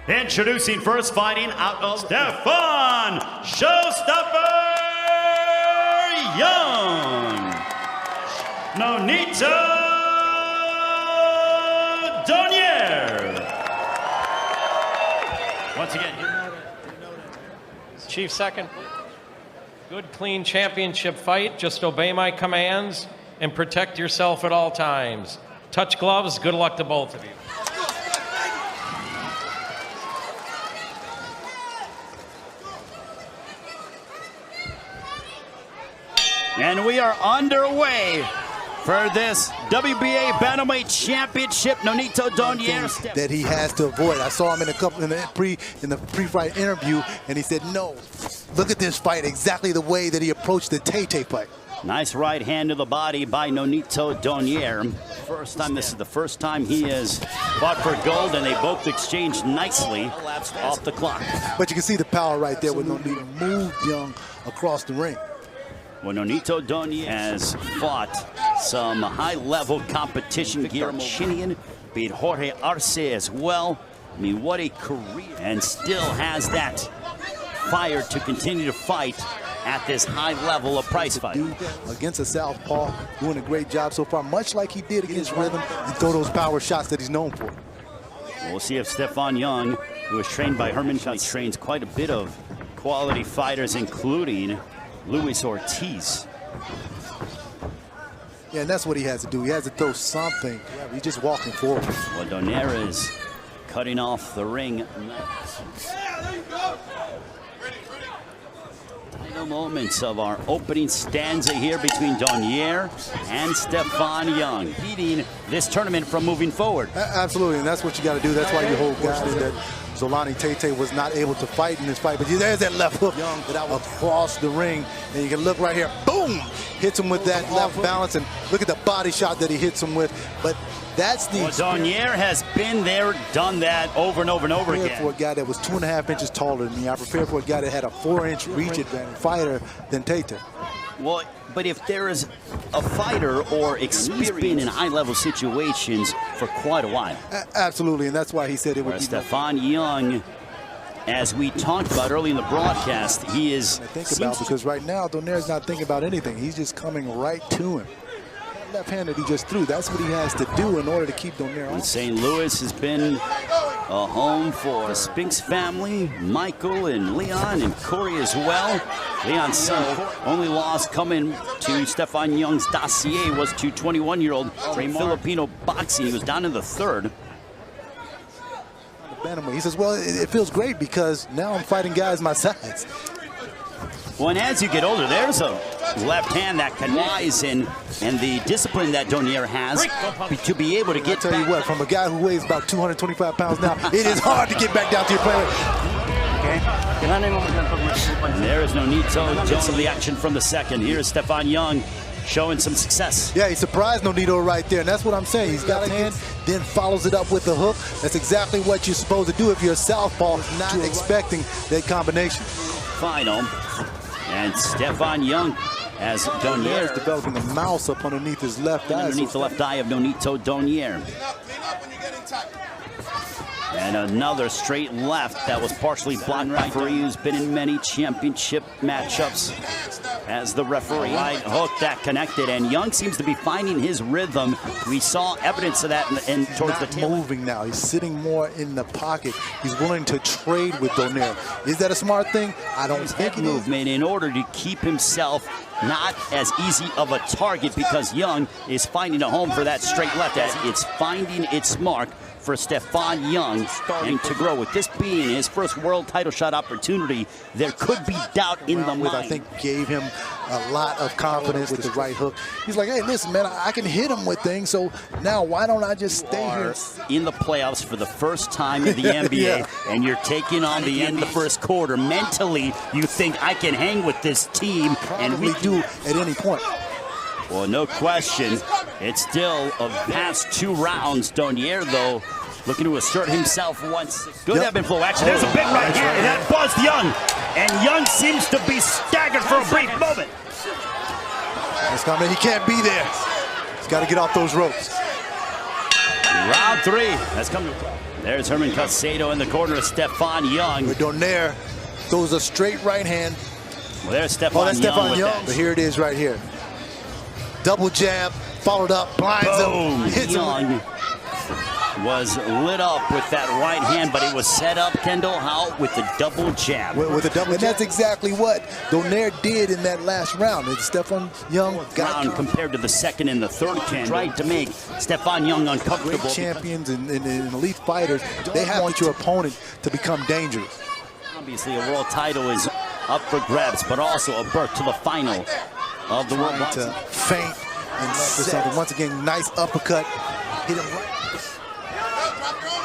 Introducing first, fighting out of Stephon Showstopper Young, Nonito Donaire. Once again, Chief second. Good, clean championship fight. Just obey my commands and protect yourself at all times. Touch gloves. Good luck to both of you. and we are underway for this WBA Bantamweight Championship. Nonito Donaire that he has to avoid. I saw him in the pre-fight interview, and he said, "No, look at this fight exactly the way that he approached the Tay fight." Nice right hand to the body by Nonito Donaire. This is the first time he has fought for gold, and they both exchanged nicely off the clock. But you can see the power right there with Nonito moved Young across the ring. Well, Nonito Donaire has fought some high-level competition. Guillermo Chinian beat Jorge Arce as well. I mean, what a career. And still has that fire to continue to fight at this high level of prize fight. Against a southpaw, doing a great job so far, much like he did against Rhythm, and throw those power shots that he's known for. We'll see if Stephon Young, who is trained by Herman, trains quite a bit of quality fighters, including Luis Ortiz. Yeah, and that's what he has to do. He has to throw something. Yeah, he's just walking forward. Well, Donaire is cutting off the ring. Final moments of our opening stanza here between Donaire and Stephon Young, leading this tournament from moving forward. Absolutely, and that's what you got to do. That's why you hold guys that Zolani Tay was not able to fight in this fight. But there's that left hook across the ring, and you can look right here. Boom! Hits him with that left balance, and look at the body shot that he hits him with. But that's the Donaire has been there, done that over and over and over again. For a guy that was 2.5 inches taller than me, I prepared for a guy that had a 4-inch reach advantage fighter than Tay. Well, but if there is a fighter or experience been in high-level situations for quite a while. Absolutely, and that's why he said it would be. Stephon Young, as we talked about early in the broadcast, he is because right now Donaire's not thinking about anything. He's just coming right to him. Left hand that he just threw, that's what he has to do in order to keep Donaire on. St. Louis has been a home for the Spinks family, Michael and Leon and Corey as well. Leon's son, only loss coming to Stephon Young's dossier was to 21-year-old Filipino boxing. He was down in the third. He says, well, it feels great because now I'm fighting guys my size. Well, and as you get older, there's a left hand that can rise in, and the discipline that Donaire has to be able to get back. I'll tell you what, from a guy who weighs about 225 pounds now, it is hard to get back down to your plane. And there is Nonito. Some of the action from the second. Here's Stephon Young showing some success. Yeah, he surprised Nonito right there, and that's what I'm saying. He's got a hand, then follows it up with the hook. That's exactly what you're supposed to do if you're a southpaw, not expecting that combination. Final. And Stephon Young, as Donaire is developing a mouse up underneath his left eye. Underneath the left eye of Nonito Donaire. And another straight left that was partially blocked. Referee who's been in many championship matchups as the referee. Right hook that connected, and Young seems to be finding his rhythm. We saw evidence of that towards the tail. Moving now. He's sitting more in the pocket. He's willing to trade with Donaire. Is that a smart thing? I don't think it is. Movement in order to keep himself not as easy of a target, because Young is finding a home for that straight left as it's finding its mark for Stephon Young starting to grow. With this being his first world title shot opportunity, there could be doubt in the mind. I think gave him a lot of confidence with the right hook. He's like, hey, listen, man, I can hit him with things, so now why don't I just stay here? In the playoffs for the first time in the NBA, and you're taking on the end of the first quarter. Mentally, you think I can hang with this team, and we do at any point. Well, no question. It's still a past 2 rounds. Donaire, though, looking to assert himself once. Good ebb and flow action. There's a bit right here, and that buzzed Young. And Young seems to be staggered for a brief moment. That's coming. He can't be there. He's got to get off those ropes. Round 3 has come to There's Herman Caicedo in the corner of Stephon Young. Donaire throws a straight right hand. Well, there's Stephon Oh, that's Young. Stephon with Young. that. But here it is right here. Double jab, followed up, blinds Boom. him, hits him. Young was lit up with that right hand, but it was set up, Kendall, how? With the double jab. With a double jab. And that's exactly what Donaire did in that last round. And Stephon Young got Round compared to the second and the third, Kendall. Tried to make Stephon Young uncomfortable. great champions and elite fighters. They have want your opponent to become dangerous. Obviously, a world title is up for grabs, but also a berth to the final of the world. Trying to feint and for something. Once again, nice uppercut. Hit him right.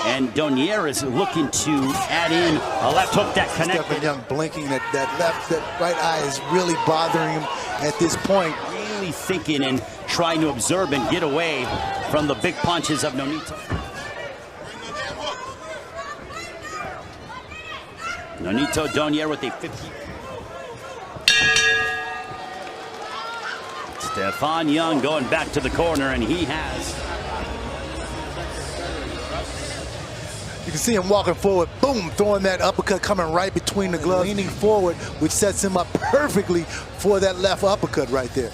And Donaire is looking to add in a left hook that connected. Stephon Young blinking. That right eye is really bothering him at this point. Really thinking and trying to observe and get away from the big punches of Nonito. Nonito Donaire with a 50. Stephon Young going back to the corner, and he has. You can see him walking forward, boom, throwing that uppercut coming right between the gloves, leaning forward, which sets him up perfectly for that left uppercut right there.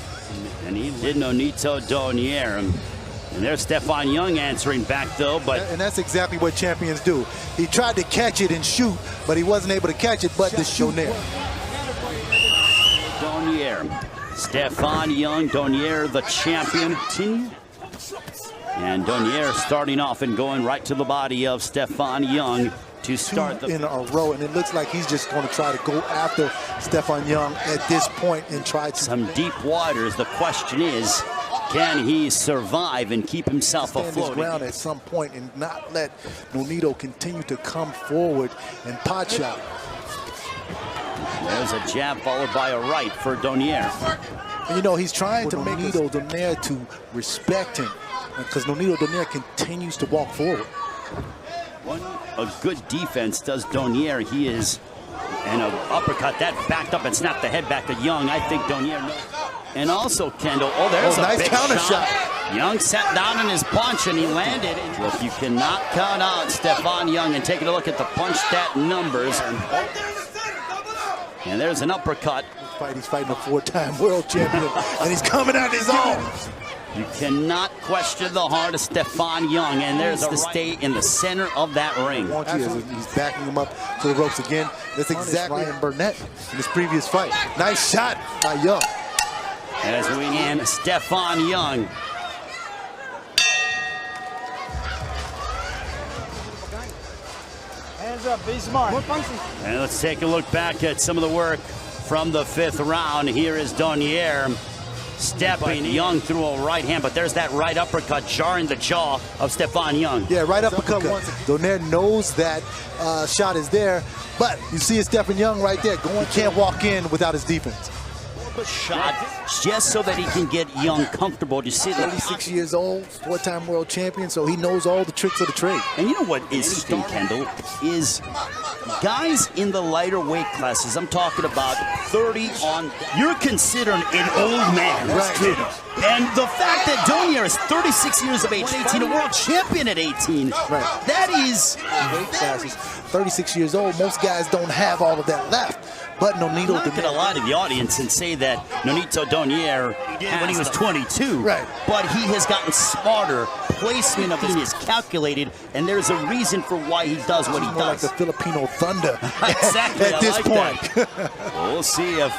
And he did Nonito Donaire. And there's Stephon Young answering back, though. And that's exactly what champions do. He tried to catch it and shoot, but he wasn't able to catch it, but the shoot there. Donaire. Stephon Young, Donaire the champion. And Donaire starting off and going right to the body of Stephon Young to start the... in a row, and it looks like he's just going to try to go after Stephon Young at this point and try to... Some deep waters. The question is, can he survive and keep himself stand his afloat ground at some point and not let Nonito continue to come forward and pot shot? There's a jab followed by a right for Donaire. And you know, he's trying to make Nonito Donaire to respect him, because Nonito Donaire continues to walk forward. A good defense does Donaire. He is, and an uppercut that backed up and snapped the head back to Young. I think Donaire knows. And also, Kendall, there's a nice big counter shot. Young sat down in his punch and he landed. Look, you cannot count out Stephon Young, and taking a look at the punch stat numbers. And there's an uppercut. He's fighting a four-time world champion, and he's coming out his own. You cannot question the heart of Stephon Young, and there's to stay in the center of that ring. He's backing him up to the ropes again. That's exactly Ryan Burnett in his previous fight. Nice shot by Young. As we end, Stephon Young. Hands up, be smart. And let's take a look back at some of the work from the fifth round. Here is Donaire stepping Young through a right hand, but there's that right uppercut jarring the jaw of Stephon Young. Yeah, right uppercut. Donaire knows that shot is there, but you see it's Stephon Young right there. He can't walk in without his defense. Shot just so that he can get Young comfortable. You see that 36 years old, four-time world champion, so he knows all the tricks of the trade. And you know what is interesting, Kendall, is guys in the lighter weight classes, I'm talking about 30 on, you're considered an old man. Right. And the fact that Donaire is 36 years of age, 18, a world champion at 18, right. That is... Weight classes, 36 years old, most guys don't have all of that left. But Nonito Donaire... I'm not going to lie to the audience and say that Nonito Donaire when he was 22. Right. But he has gotten smarter. Placement of him is calculated, and there's a reason for why he does what he does. Like the Filipino thunder exactly, at this point. We'll see if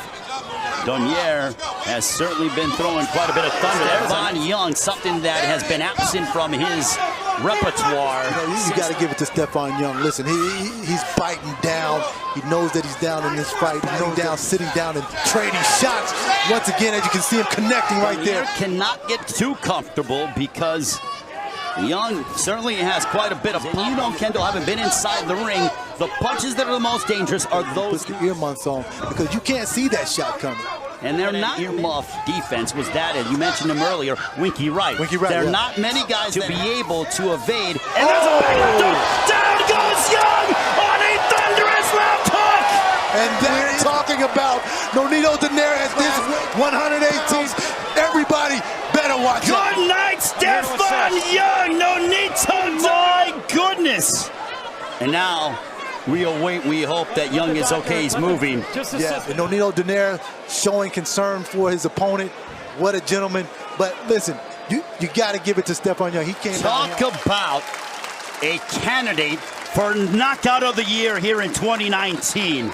Donaire has certainly been throwing quite a bit of thunder. There's Stephon Young, something that has been absent from his repertoire. You got to give it to Stephon Young. Listen, he's biting down. He knows that he's down in this fight. He's down, sitting down, and trading shots. Once again, as you can see him connecting right there. Cannot get too comfortable because Young certainly has quite a bit of pop. You know, Kendall, having been inside the ring, the punches that are the most dangerous are those. Put the earmuffs on because you can't see that shot coming. And they're not earmuff defense was that, and you mentioned him earlier, Winky Wright. There are not many guys to be able to evade. And there's a back down goes Young on a thunderous left hook. And they're talking about Nonito Donaire at this 118th. Everybody better watch out. Good night, Stephon Young. Nonito, my goodness. is. And now we await, we hope that Young is okay, he's moving. Yeah, and Nonito Donaire showing concern for his opponent. What a gentleman. But listen, you got to give it to Stephon Young. He came Talk about a candidate for knockout of the year here in 2019.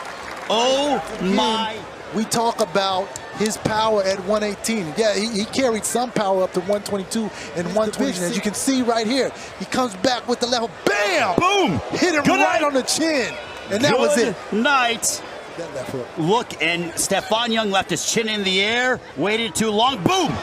Oh my. We talk about his power at 118. Yeah, he carried some power up to 122 and 120. As you can see right here, he comes back with the level. Bam! Boom! Hit him right on the chin. And that was it. Night. That left hook. Look, and Stephon Young left his chin in the air, waited too long. Boom!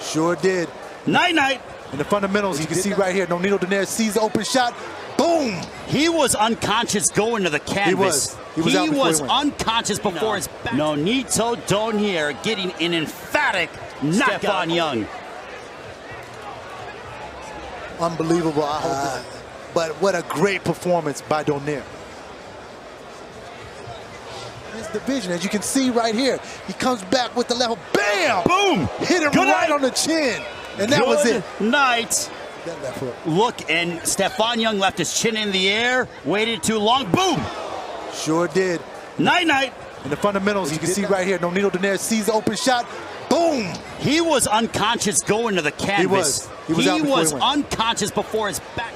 Sure did. Night-night. And the fundamentals, you can see right here. Nonito Donaire sees the open shot. Boom! He was unconscious going to the canvas. He was unconscious before his back. Nonito Donaire getting an emphatic knockout on Young. Unbelievable. But what a great performance by Donaire. His division, as you can see right here, he comes back with the level. Bam! Boom! Hit him right on the chin. And that was it. Night. That left hook. Look, and Stephon Young left his chin in the air, waited too long. Boom! Sure did. Night-night. And the fundamentals, you can see right here. Nonito Donaire sees the open shot. Boom! He was unconscious going to the canvas. He was unconscious before his back.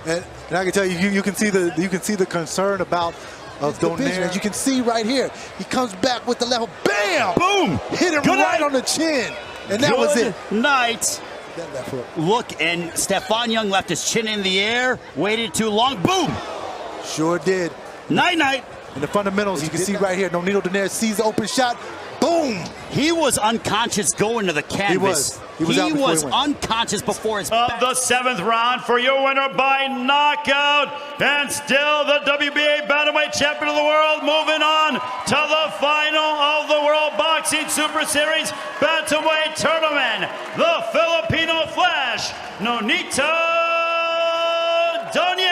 And I can tell you, you can see the concern about Donaire. As you can see right here, he comes back with the level. Bam! Boom! Hit him right on the chin. And that was it. Night. That left hook. Look, and Stephon Young left his chin in the air, waited too long. Boom! Sure did. Night-night. And the fundamentals, you can see right here. Nonito Donaire sees the open shot. Boom! He was unconscious going to the canvas. He was unconscious before his of the 7th round for your winner by knockout, and still the WBA Bantamweight Champion of the world, moving on to the final of the World Boxing Super Series Bantamweight Tournament, the Filipino Flash, Nonito Donaire.